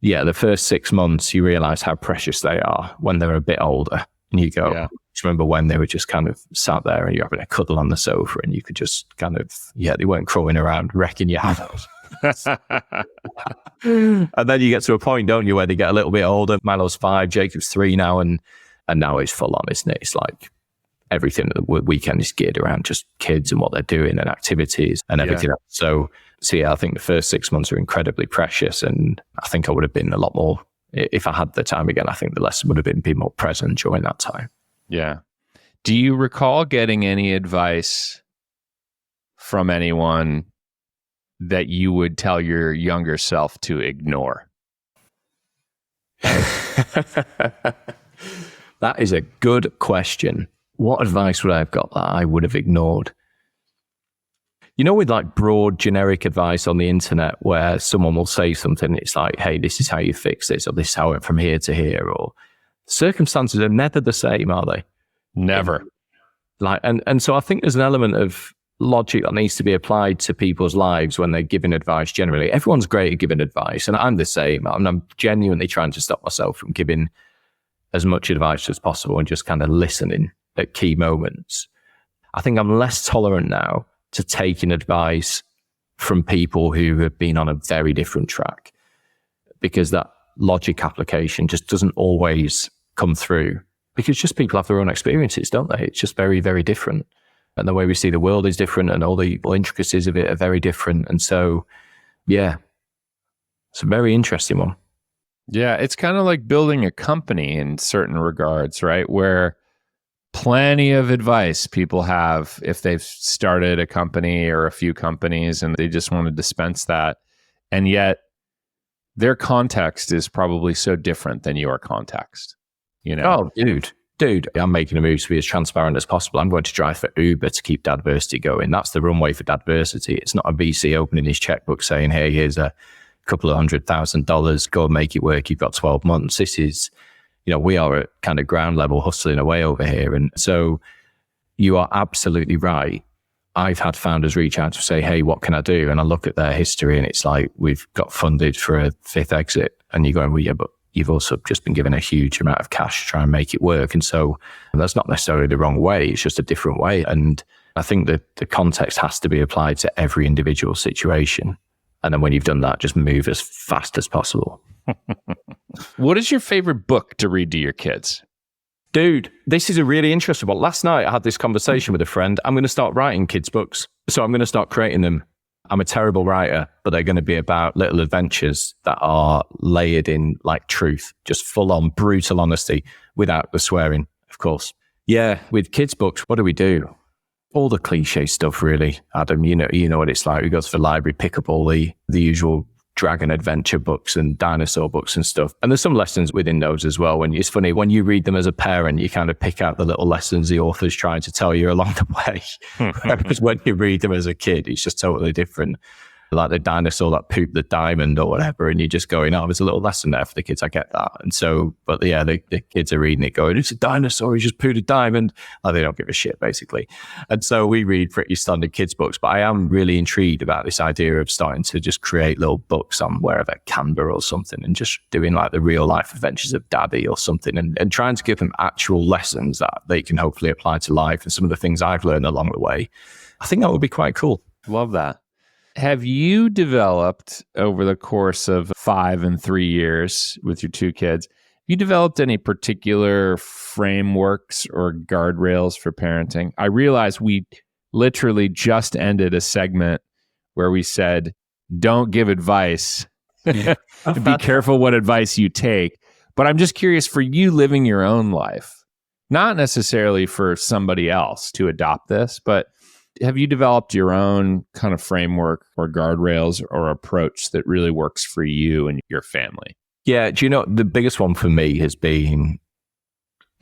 6 months, you realize how precious they are when they're a bit older. And you go, do you remember when they were just kind of sat there and you're having a cuddle on the sofa and you could just kind of, they weren't crawling around wrecking your house. And then you get to a point, don't you, where they get a little bit older. Milo's 5, Jacob's 3 now, and now he's full on, isn't it? It's like everything at the weekend is geared around just kids and what they're doing and activities and everything else. So yeah, I think the first 6 months are incredibly precious, and I think I would have been a lot more, if I had the time again, I think the lesson would have been be more present during that time. Yeah. Do you recall getting any advice from anyone that you would tell your younger self to ignore? That is a good question. What advice would I have got that I would have ignored? You know, with like broad generic advice on the internet where someone will say something, it's like, hey, this is how you fix this, or this is how it went from here to here, or circumstances are never the same, are they? Never. Like, and so I think there's an element of logic that needs to be applied to people's lives when they're giving advice generally. Everyone's great at giving advice, and I'm the same. I'm genuinely trying to stop myself from giving as much advice as possible and just kind of listening at key moments. I think I'm less tolerant now to taking advice from people who have been on a very different track, because that logic application just doesn't always come through, because just people have their own experiences, don't they? It's just very, very different. And the way we see the world is different, and all the intricacies of it are very different. And so, yeah, it's a very interesting one. Yeah, it's kind of like building a company in certain regards, right? Where plenty of advice people have if they've started a company or a few companies and they just want to dispense that. And yet their context is probably so different than your context, you know? Oh, dude, I'm making a move to be as transparent as possible. I'm going to drive for Uber to keep Dadversity going. That's the runway for Dadversity. It's not a VC opening his checkbook saying, hey, here's a couple of $100,000, go and make it work. You've got 12 months. This is, you know, we are at kind of ground level hustling away over here. And so you are absolutely right. I've had founders reach out to say, hey, what can I do? And I look at their history and it's like, we've got funded for a 5th exit. And you're going, well, yeah, but you've also just been given a huge amount of cash to try and make it work. And so that's not necessarily the wrong way. It's just a different way. And I think that the context has to be applied to every individual situation. And then when you've done that, just move as fast as possible. What is your favorite book to read to your kids? Dude, this is a really interesting one. Last night I had this conversation with a friend. I'm going to start writing kids' books. So I'm going to start creating them. I'm a terrible writer, but they're going to be about little adventures that are layered in like truth, just full on brutal honesty without the swearing, of course. Yeah, with kids' books, what do we do? All the cliche stuff, really, Adam. You know what it's like. We go to the library, pick up all the usual dragon adventure books and dinosaur books and stuff. And there's some lessons within those as well. When it's funny, when you read them as a parent, you kind of pick out the little lessons the author's trying to tell you along the way. Whereas when you read them as a kid, it's just totally different. Like the dinosaur that pooped the diamond or whatever, and you're just going, oh, there's a little lesson there for the kids. I get that. And so, but yeah, the kids are reading it going, it's a dinosaur, he just pooped a diamond. Oh, they don't give a shit, basically. And so we read pretty standard kids books, but I am really intrigued about this idea of starting to just create little books on wherever, Canva or something, and just doing like the real life adventures of Daddy or something, and trying to give them actual lessons that they can hopefully apply to life and some of the things I've learned along the way. I think that would be quite cool. Love that. Have you developed over the course of 5 and 3 years with your 2 kids, you developed any particular frameworks or guardrails for parenting? I realize we literally just ended a segment where we said, don't give advice. Be careful what advice you take. But I'm just curious, for you living your own life, not necessarily for somebody else to adopt this, but have you developed your own kind of framework or guardrails or approach that really works for you and your family? Yeah. Do you know, the biggest one for me has been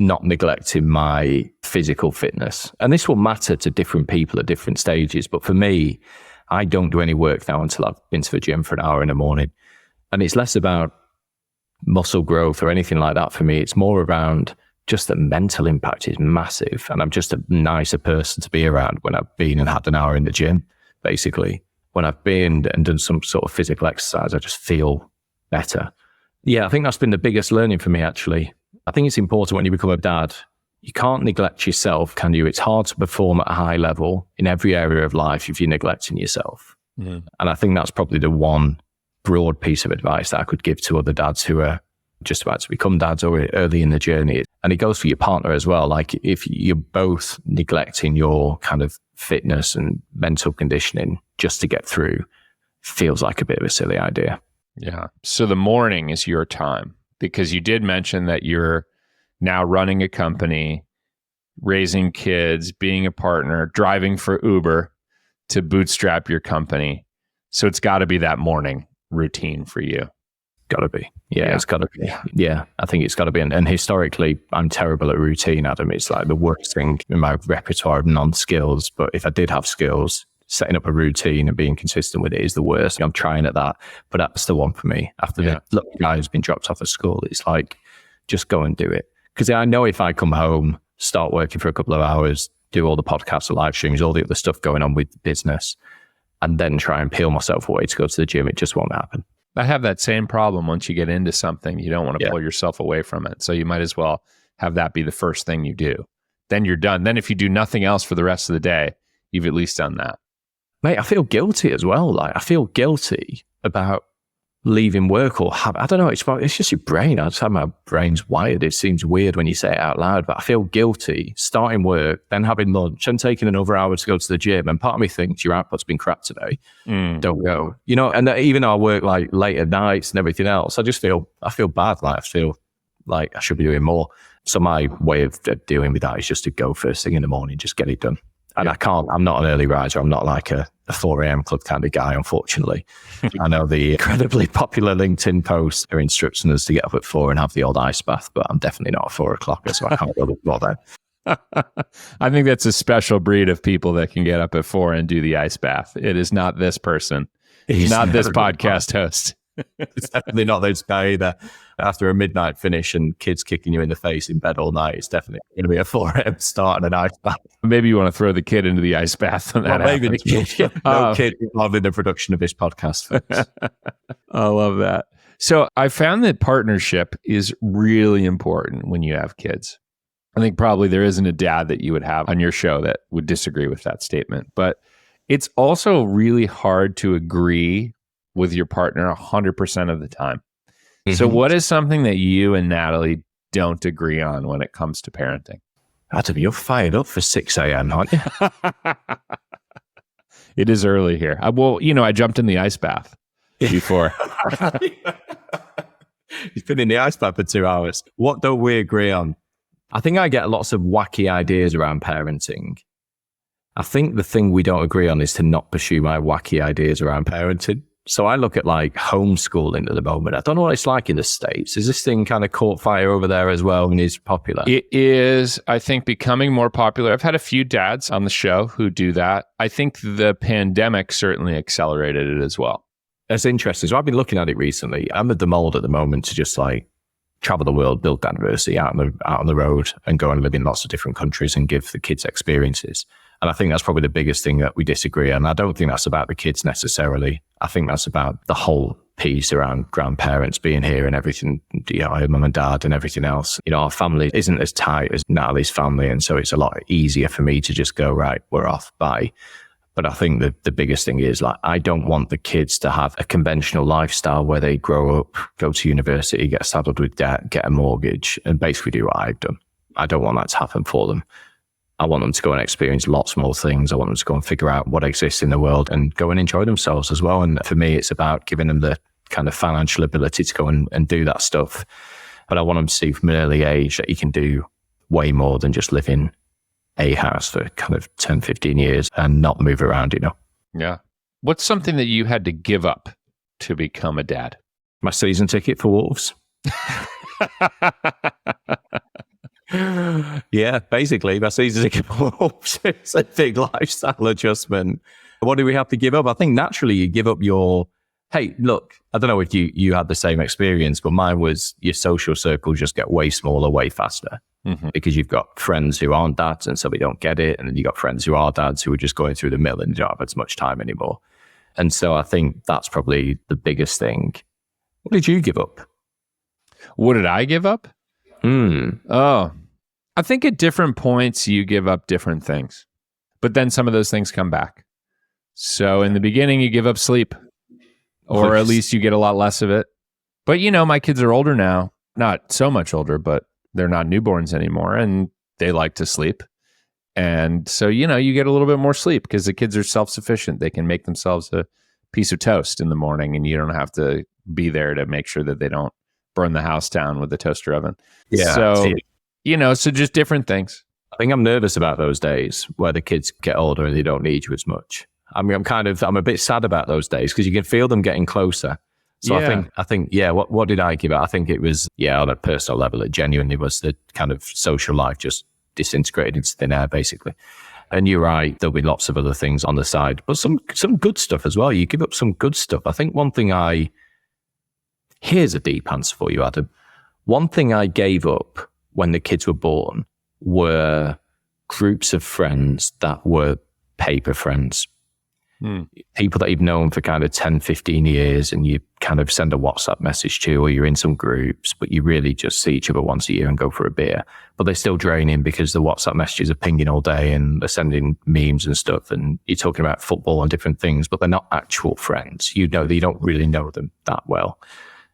not neglecting my physical fitness. And this will matter to different people at different stages. But for me, I don't do any work now until I've been to the gym for an hour in the morning. And it's less about muscle growth or anything like that for me. It's more around just the mental impact is massive. And I'm just a nicer person to be around when I've been and had an hour in the gym, basically. When I've been and done some sort of physical exercise, I just feel better. Yeah, I think that's been the biggest learning for me, actually. I think it's important when you become a dad, you can't neglect yourself, can you? It's hard to perform at a high level in every area of life if you're neglecting yourself. Mm. And I think that's probably the one broad piece of advice that I could give to other dads who are just about to become dads or early in the journey. And it goes for your partner as well. Like if you're both neglecting your kind of fitness and mental conditioning just to get through, feels like a bit of a silly idea. Yeah. So the morning is your time, because you did mention that you're now running a company, raising kids, being a partner, driving for Uber to bootstrap your company. So it's got to be that morning routine for you. Got to be. Yeah, it's got to be. Yeah, I think it's got to be. And historically, I'm terrible at routine, Adam. It's like the worst thing in my repertoire of non-skills. But if I did have skills, setting up a routine and being consistent with it is the worst. I'm trying at that, but that's the one for me. After the little guy has been dropped off at school, it's like, just go and do it. Because I know if I come home, start working for a couple of hours, do all the podcasts, the live streams, all the other stuff going on with the business, and then try and peel myself away to go to the gym, it just won't happen. I have that same problem. Once you get into something, you don't want to pull yourself away from it. So you might as well have that be the first thing you do. Then you're done. Then if you do nothing else for the rest of the day, you've at least done that. Mate, I feel guilty as well. Like, I feel guilty about leaving work or I don't know. It's just your brain. I just have my brain's wired. It seems weird when you say it out loud, but I feel guilty starting work, then having lunch and taking another hour to go to the gym. And part of me thinks your output's been crap today. Don't go. You know, and even though I work like late at nights and everything else, I feel bad. Like, I feel like I should be doing more. So my way of dealing with that is just to go first thing in the morning, just get it done. And I'm not an early riser. I'm not like a 4 a.m. club kind of guy, unfortunately. I know the incredibly popular LinkedIn posts are instructing us to get up at 4 and have the old ice bath, but I'm definitely not at 4 o'clock, so I can't go before then. I think that's a special breed of people that can get up at 4 and do the ice bath. It is not this person. He's not this podcast host. It's definitely not this guy either. After a midnight finish and kids kicking you in the face in bed all night, it's definitely going to be a 4 a.m. start and an ice bath. Maybe you want to throw the kid into the ice bath when that maybe happens. the kid. No kid involved in the production of this podcast. I love that. So I found that partnership is really important when you have kids. I think probably there isn't a dad that you would have on your show that would disagree with that statement. But it's also really hard to agree with your partner 100% of the time. Mm-hmm. So what is something that you and Natalie don't agree on when it comes to parenting? Adam, you're fired up for 6 a.m., aren't you? It is early here. I jumped in the ice bath before. You've been in the ice bath for 2 hours. What don't we agree on? I think I get lots of wacky ideas around parenting. I think the thing we don't agree on is to not pursue my wacky ideas around parenting. So I look at like homeschooling at the moment. I don't know what it's like in the States. Is this thing kind of caught fire over there as well and is popular? It is, I think, becoming more popular. I've had a few dads on the show who do that. I think the pandemic certainly accelerated it as well. That's interesting. So I've been looking at it recently. I'm at the mold at the moment to just like travel the world, build Dadversity out on the road and go and live in lots of different countries and give the kids experiences. And I think that's probably the biggest thing that we disagree on. I don't think that's about the kids necessarily. I think that's about the whole piece around grandparents being here and everything, her mum and dad and everything else. Our family isn't as tight as Natalie's family. And so it's a lot easier for me to just go, right, we're off, bye. But I think the biggest thing is like, I don't want the kids to have a conventional lifestyle where they grow up, go to university, get saddled with debt, get a mortgage, and basically do what I've done. I don't want that to happen for them. I want them to go and experience lots more things. I want them to go and figure out what exists in the world and go and enjoy themselves as well. And for me, it's about giving them the kind of financial ability to go and do that stuff. But I want them to see from an early age that you can do way more than just live in a house for kind of 10, 15 years and not move around, Yeah. What's something that you had to give up to become a dad? My season ticket for Wolves. Yeah, basically, my season ticket for Wolves. It's a big lifestyle adjustment. What do we have to give up? I think naturally you give up your, hey, look, I don't know if you had the same experience, but mine was your social circle just get way smaller, way faster. Mm-hmm. Because you've got friends who aren't dads and so they don't get it. And then you got friends who are dads who are just going through the mill and don't have as much time anymore. And so I think that's probably the biggest thing. What did you give up? What did I give up? Oh, I think at different points you give up different things, but then some of those things come back. So in the beginning you give up sleep, or at least you get a lot less of it. But my kids are older now, not so much older, but they're not newborns anymore and they like to sleep. And so, you get a little bit more sleep because the kids are self-sufficient. They can make themselves a piece of toast in the morning and you don't have to be there to make sure that they don't burn the house down with the toaster oven. Yeah. So, so just different things. I think I'm nervous about those days where the kids get older and they don't need you as much. I mean, I'm a bit sad about those days because you can feel them getting closer. So yeah. I think, what did I give it? I think it was, on a personal level, it genuinely was the kind of social life just disintegrated into thin air, basically. And you're right, there'll be lots of other things on the side, but some good stuff as well. You give up some good stuff. I think here's a deep answer for you, Adam. One thing I gave up when the kids were born were groups of friends that were paper friends. People that you've known for kind of 10, 15 years, and you kind of send a WhatsApp message to, or you're in some groups, but you really just see each other once a year and go for a beer. But they're still draining because the WhatsApp messages are pinging all day and they're sending memes and stuff. And you're talking about football and different things, but they're not actual friends. You know, you don't really know them that well.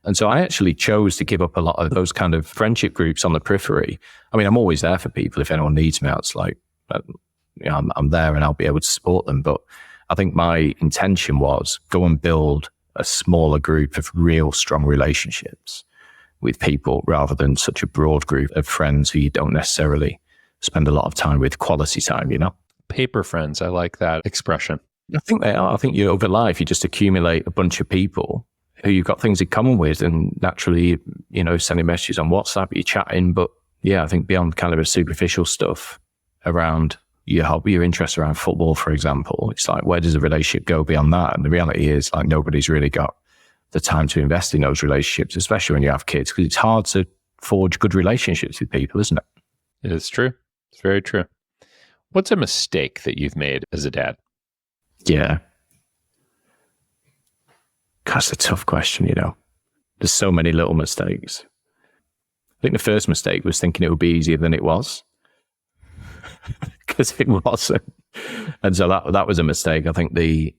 And so I actually chose to give up a lot of those kind of friendship groups on the periphery. I mean, I'm always there for people. If anyone needs me, it's like, I'm there and I'll be able to support them. But I think my intention was go and build a smaller group of real strong relationships with people rather than such a broad group of friends who you don't necessarily spend a lot of time with, quality time, you know? Paper friends. I like that expression. I think they are. I think over life, you just accumulate a bunch of people who you've got things in common with, and naturally, you know, sending messages on WhatsApp, you're chatting. But yeah, I think beyond kind of a superficial stuff around your hobby, your interest around football, for example, it's like, where does a relationship go beyond that? And the reality is, like, nobody's really got the time to invest in those relationships, especially when you have kids, because it's hard to forge good relationships with people, isn't it? It is true. It's very true. What's a mistake that you've made as a dad? Yeah. That's a tough question, you know. There's so many little mistakes. I think the first mistake was thinking it would be easier than it was. Because it wasn't. And so that was a mistake. I think the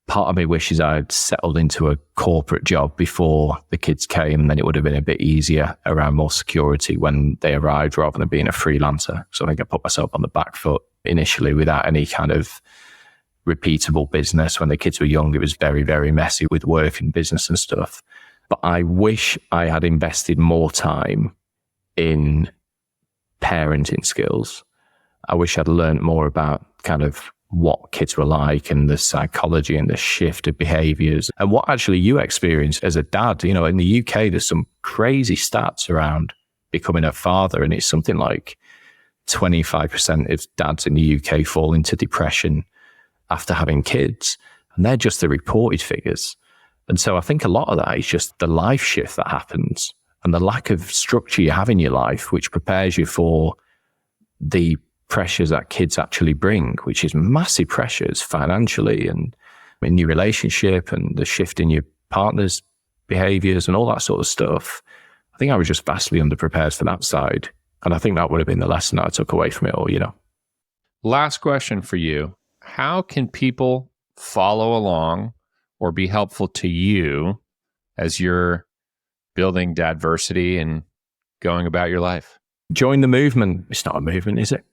part of me wishes I'd settled into a corporate job before the kids came, and then it would have been a bit easier around more security when they arrived rather than being a freelancer. So I think I put myself on the back foot initially without any kind of repeatable business. When the kids were young, it was very, very messy with work and business and stuff. But I wish I had invested more time in parenting skills. I wish I'd learned more about kind of what kids were like and the psychology and the shift of behaviors and what actually you experience as a dad. You know, in the UK, there's some crazy stats around becoming a father, and it's something like 25% of dads in the UK fall into depression after having kids. And they're just the reported figures. And so I think a lot of that is just the life shift that happens and the lack of structure you have in your life, which prepares you for the pressures that kids actually bring, which is massive pressures financially and in your relationship and the shift in your partner's behaviors and all that sort of stuff. I think I was just vastly underprepared for that side. And I think that would have been the lesson I took away from it all, you know. Last question for you. How can people follow along or be helpful to you as you're building Dadversity and going about your life? Join the movement. It's not a movement, is it?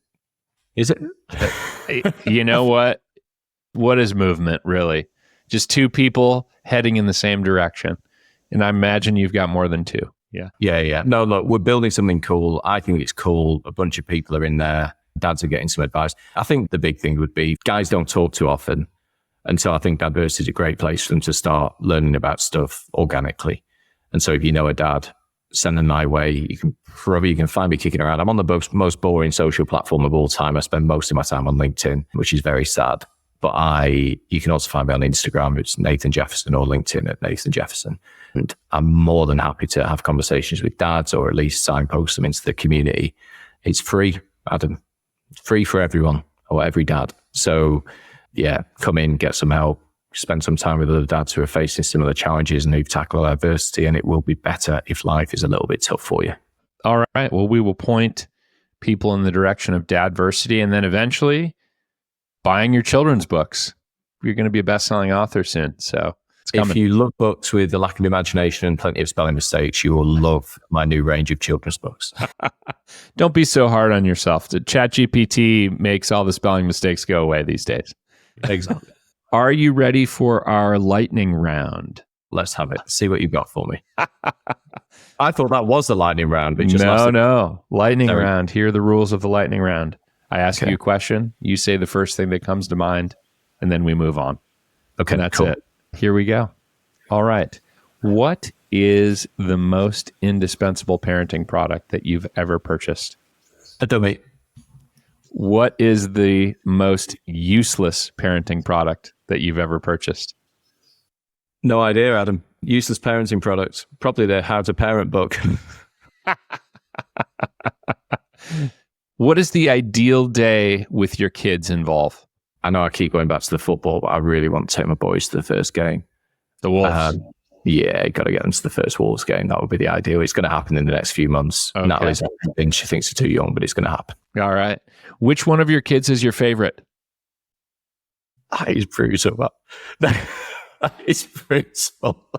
Is it? You know what? What is movement, really? Just two people heading in the same direction. And I imagine you've got more than two. Yeah. Yeah. No, look, we're building something cool. I think it's cool. A bunch of people are in there. Dads are getting some advice. I think the big thing would be guys don't talk too often. And so I think Dadversity is a great place for them to start learning about stuff organically. And so if you know a dad, send them my way. You can find me kicking around. I'm on the most boring social platform of all time. I spend most of my time on LinkedIn, which is very sad. But you can also find me on Instagram. It's Nathan Jefferson, or LinkedIn at Nathan Jefferson. And I'm more than happy to have conversations with dads, or at least signpost them into the community. It's free, Adam. It's free for everyone, or every dad. So yeah, come in, get some help, spend some time with other dads who are facing similar challenges and who've tackled adversity, and it will be better if life is a little bit tough for you. All right. Well, we will point people in the direction of Dadversity, and then eventually buying your children's books. You're going to be a best-selling author soon, so it's coming. If you love books with a lack of imagination and plenty of spelling mistakes, you will love my new range of children's books. Don't be so hard on yourself. The ChatGPT makes all the spelling mistakes go away these days. Exactly. Are you ready for our lightning round? Let's have it. See what you've got for me. I thought that was the lightning round, but No. Lightning round. Here are the rules of the lightning round. I ask you a question. You say the first thing that comes to mind, and then we move on. Okay, and that's cool. it. Here we go. All right. What is the most indispensable parenting product that you've ever purchased? A dummy. What is the most useless parenting product that you've ever purchased? No idea, Adam. Useless parenting product. Probably the How to Parent book. What does the ideal day with your kids involve? I know I keep going back to the football, but I really want to take my boys to the first game. The Wolves. Yeah, got to get them to the first Wolves game. That would be the ideal. It's going to happen in the next few months. Okay. Natalie's thinking she thinks they're too young, but it's going to happen. All right. Which one of your kids is your favorite? He's brutal. It's brutal.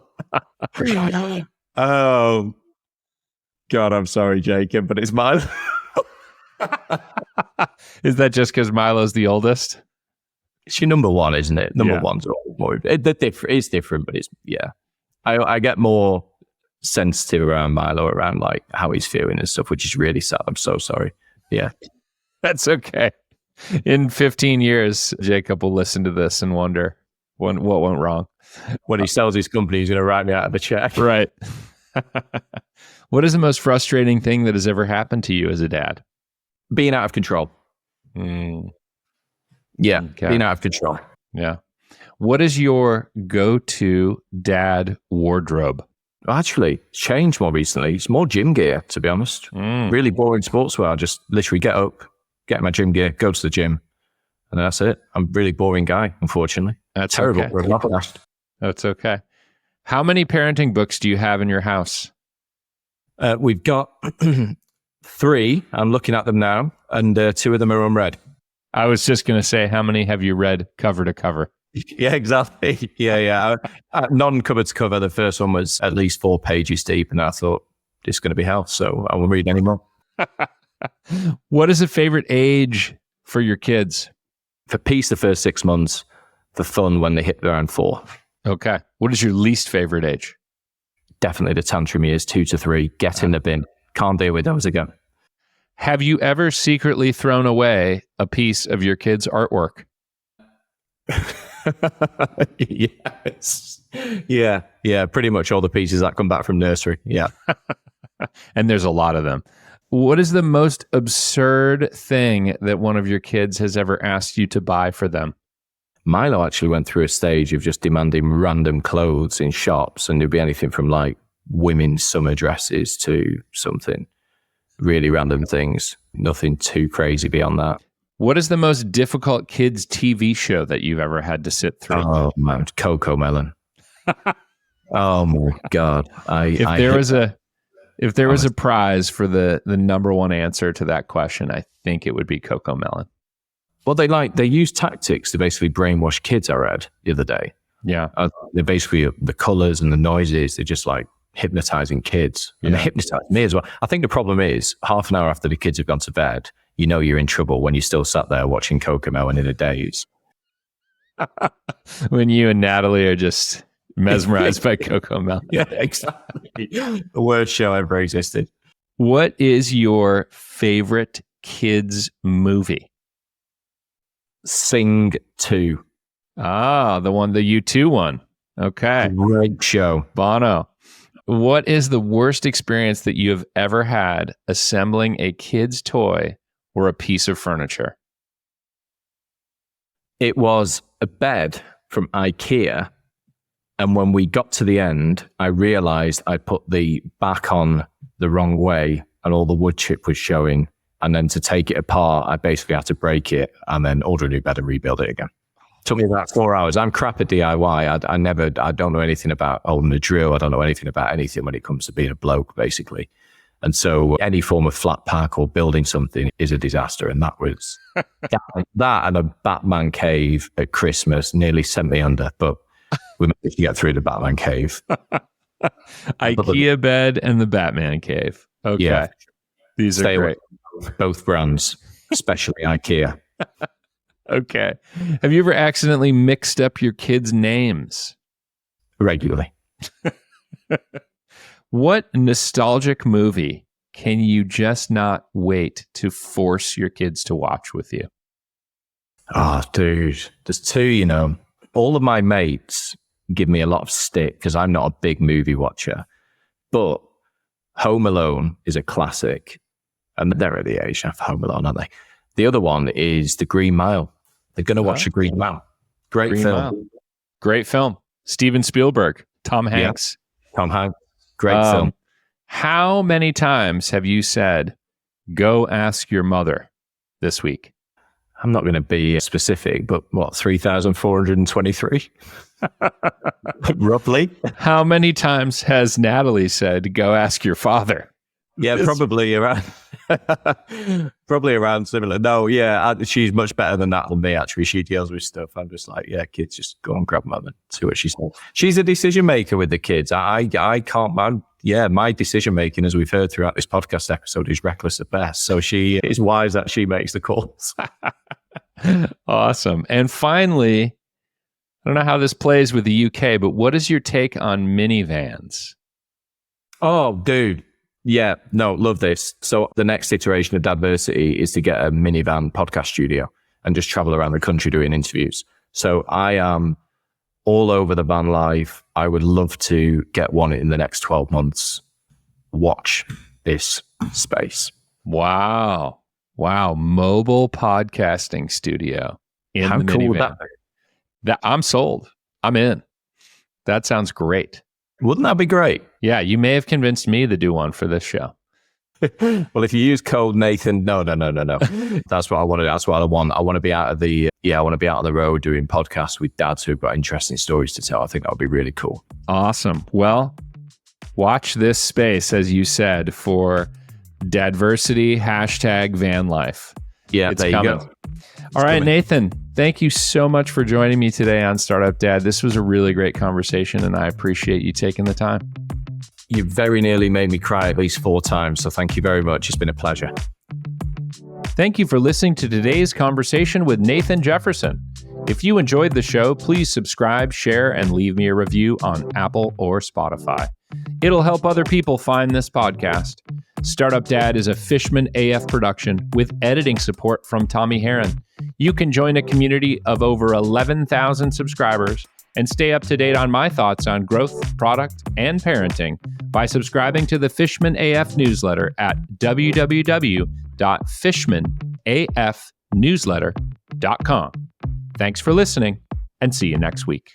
Oh, God, I'm sorry, Jacob, but it's Milo. Is that just because Milo's the oldest? It's your number one, isn't it? Number Yeah. one's more. It's different, but it's, yeah. I get more sensitive around Milo, around like how he's feeling and stuff, which is really sad. I'm so sorry. Yeah. That's okay. In 15 years, Jacob will listen to this and wonder what went wrong. When he sells his company, he's going to write me out of the check. Right. What is the most frustrating thing that has ever happened to you as a dad? Being out of control. Yeah, Okay. being out of control. Yeah. What is your go-to dad wardrobe? Actually, it's changed more recently. It's more gym gear, to be honest. Really boring sportswear. I just literally get up, get my gym gear, go to the gym, and that's it. I'm a really boring guy, unfortunately. That's Terrible. okay. That's okay. How many parenting books do you have in your house? We've got 3. I'm looking at them now, and 2 of them are unread. I was just going to say, how many have you read cover to cover? Yeah, exactly. Yeah. Non-cover to cover. The first one was at least 4 pages deep, and I thought, this is going to be hell, so I won't read anymore. What is a favorite age for your kids? For peace, the first 6 months. For fun, when they hit around 4. Okay. What is your least favorite age? Definitely the tantrum years, 2 to 3. Get in the bin. Can't deal with those again. Have you ever secretly thrown away a piece of your kid's artwork? Yes. Yeah. Pretty much all the pieces that come back from nursery. Yeah. And there's a lot of them. What is the most absurd thing that one of your kids has ever asked you to buy for them? Milo actually went through a stage of just demanding random clothes in shops, and there'd be anything from like women's summer dresses to something really random things. Nothing too crazy beyond that. What is the most difficult kids' TV show that you've ever had to sit through? Oh man, Coco Melon. Oh my God. If there was a prize for the number one answer to that question, I think it would be Coco Melon. Well, they use tactics to basically brainwash kids, I read the other day. Yeah. They're basically the colors and the noises, they're just like hypnotizing kids. And they hypnotize me as well. I think the problem is half an hour after the kids have gone to bed, you know you're in trouble when you still sat there watching Coco Melon in a daze. When you and Natalie are just mesmerized by Coco Melon. Yeah, exactly. The worst show ever existed. What is your favorite kids movie? Sing 2. Ah, the U2 one. Okay. Great show. Bono. What is the worst experience that you have ever had assembling a kid's toy or a piece of furniture? It was a bed from IKEA. And when we got to the end, I realized I put the back on the wrong way and all the wood chip was showing. And then to take it apart, I basically had to break it and then order a new bed and rebuild it again. Took me about 4 hours. I'm crap at DIY. I don't know anything about holding a drill. I don't know anything about anything when it comes to being a bloke, basically. And so any form of flat pack or building something is a disaster. And that was that and a Batman cave at Christmas nearly sent me under. But we managed to get through the Batman cave. IKEA bed and the Batman cave. Okay. Yeah. These are great. Both brands, especially IKEA. Okay. Have you ever accidentally mixed up your kids' names? Regularly. What nostalgic movie can you just not wait to force your kids to watch with you? Oh, dude. There's 2, All of my mates give me a lot of stick because I'm not a big movie watcher. But Home Alone is a classic. And they're at the age of Home Alone, aren't they? The other one is The Green Mile. They're going to watch The Green Mile. Great Green film. Mile. Great film. Steven Spielberg, Tom Hanks. Yeah. Tom Hanks. Great film. How many times have you said, go ask your mother this week? I'm not going to be specific, but 3,423? Roughly. How many times has Natalie said, go ask your father? Yeah, probably around similar. No, yeah, she's much better than that than me, actually. She deals with stuff. I'm just like, yeah, kids, just go and grab mum and see what she says. She's a decision maker with the kids. I can't, my decision making, as we've heard throughout this podcast episode, is reckless at best. So she is wise that she makes the calls. Awesome. And finally, I don't know how this plays with the UK, but what is your take on minivans? Oh, dude. Yeah, no, love this. So the next iteration of Dadversity is to get a minivan podcast studio and just travel around the country doing interviews. So I am all over the van life. I would love to get one in the next 12 months. Watch this space. Wow. Mobile podcasting studio in How the cool minivan. would that be? I'm sold. I'm in. That sounds great. Wouldn't that be great? Yeah, you may have convinced me to do one for this show. Well, if you use code Nathan, no. That's what I want to do. That's what I want. I want to be out of the road doing podcasts with dads who've got interesting stories to tell. I think that would be really cool. Awesome. Well, watch this space, as you said, for Dadversity #van life. Yeah, it's there coming. You go. All right, Nathan, thank you so much for joining me today on Startup Dad. This was a really great conversation, and I appreciate you taking the time. You very nearly made me cry at least 4 times, so thank you very much. It's been a pleasure. Thank you for listening to today's conversation with Nathan Jefferson. If you enjoyed the show, please subscribe, share, and leave me a review on Apple or Spotify. It'll help other people find this podcast. Startup Dad is a Fishman AF production with editing support from Tommy Heron. You can join a community of over 11,000 subscribers and stay up to date on my thoughts on growth, product, and parenting by subscribing to the Fishman AF newsletter at www.fishmanafnewsletter.com. Thanks for listening, and see you next week.